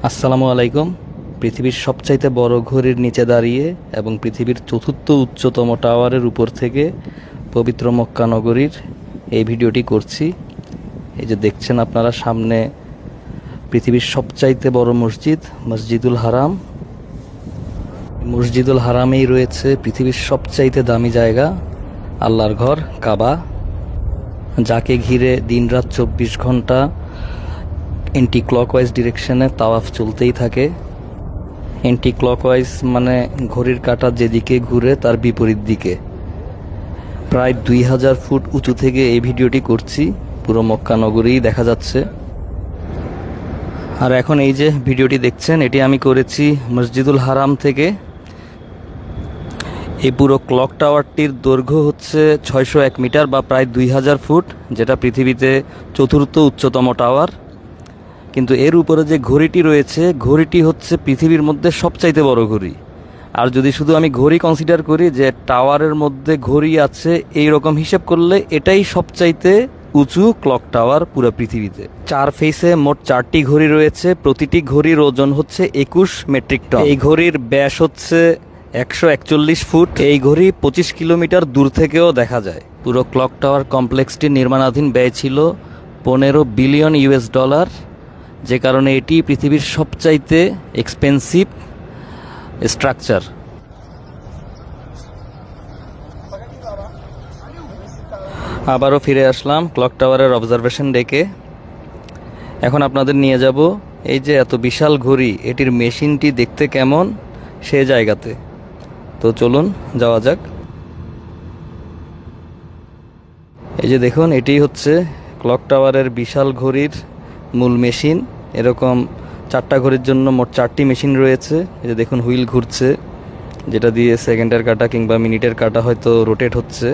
আসসালামু আলাইকুম। পৃথিবীর সবচাইতে বড় ঘড়ির নিচে দাঁড়িয়ে এবং পৃথিবীর চতুর্থ উচ্চতম টাওয়ারের উপর থেকে পবিত্র মক্কা নগরীর এই ভিডিওটি করছি। এই যে দেখছেন আপনারা সামনে পৃথিবীর সবচাইতে বড় মসজিদ মসজিদুল হারাম। মসজিদুল হারামেই রয়েছে পৃথিবীর সবচাইতে দামি জায়গা আল্লাহর ঘর কাবা, যাকে ঘিরে দিনরাত 24 ঘন্টা এন্টি ক্লকওয়াইজ ডিরেকশনে তাওয়াফ চলতেই থাকে। এন্টি ক্লকওয়াইজ মানে ঘড়ির কাঁটা যেদিকে ঘুরে তার বিপরীত দিকে। প্রায় 2000 ফুট উঁচু থেকে এই ভিডিওটি করছি, পুরো মক্কা নগরী দেখা যাচ্ছে। আর এখন এই যে ভিডিওটি দেখছেন, এটি আমি করেছি মসজিদুল হারাম থেকে। এই পুরো ক্লক টাওয়ারটির দৈর্ঘ্য হচ্ছে 601 মিটার বা প্রায় 2000 ফুট, যেটা পৃথিবীতে চতুর্থ উচ্চতম টাওয়ার। কিন্তু এর উপরে যে ঘড়িটি রয়েছে, ঘড়িটি হচ্ছে পৃথিবীর মধ্যে সবচাইতে বড় ঘড়ি। আর যদি শুধু আমি ঘড়ি কনসিডার করি যে টাওয়ারের মধ্যে ঘড়ি আছে এই রকম হিসেব করলে এটাই সবচাইতে উঁচু ক্লক টাওয়ার পুরো পৃথিবীতে। 4 ফেসে মোট 4টি ঘড়ি রয়েছে, প্রতিটি ঘড়ির ওজন হচ্ছে 21 মেট্রিক টন। এই ঘড়ির ব্যাস হচ্ছে 141 ফুট। এই ঘড়ি 25 কিলোমিটার দূর থেকেও দেখা যায়। পুরো ক্লক টাওয়ার কমপ্লেক্সটির নির্মাণাধীন ব্যয় ছিল $15 বিলিয়ন, যে কারণে এটি পৃথিবীর সবচাইতে এক্সপেন্সিভ স্ট্রাকচার। আবারও ফিরে আসলাম ক্লক টাওয়ারের অবজারভেশন ডেকে। এখন আপনাদের নিয়ে যাব এই যে এত বিশাল ঘড়ি, এটির মেশিনটি দেখতে কেমন সে জায়গাতে। তো চলুন যাওয়া যাক। এই যে দেখুন, এটি হচ্ছে ক্লক টাওয়ারের বিশাল ঘড়ির মূল মেশিন। এরকম 4টা ঘড়ির জন্য মোট 4টি মেশিন রয়েছে। এই যে দেখুন হুইল ঘুরছে, যেটা দিয়ে সেকেন্ডের কাঁটা কিংবা মিনিটের কাঁটা হয়তো রোটেট হচ্ছে।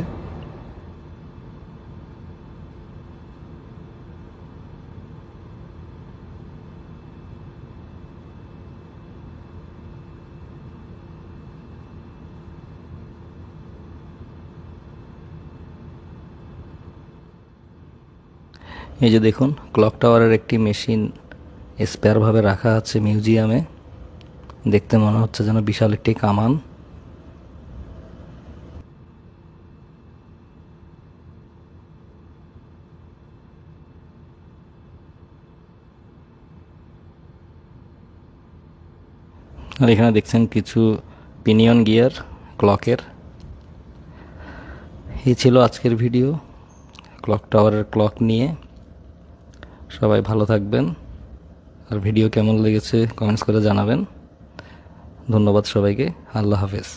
এই যে দেখুন ক্লক টাওয়ারের একটি মেশিন স্পেয়ারভাবে রাখা আছে মিউজিয়ামে। দেখতে মনে হচ্ছে যেন বিশাল একটি কামান। আর এখানে দেখছেন কিছু পিনিয়ন গিয়ার ক্লকের। এই ছিল আজকের ভিডিও ক্লক টাওয়ারের ক্লক নিয়ে। সবাই ভালো থাকবেন, আর ভিডিও কেমন লেগেছে কমেন্টস করে জানাবেন। ধন্যবাদ সবাইকে। আল্লাহ হাফেজ।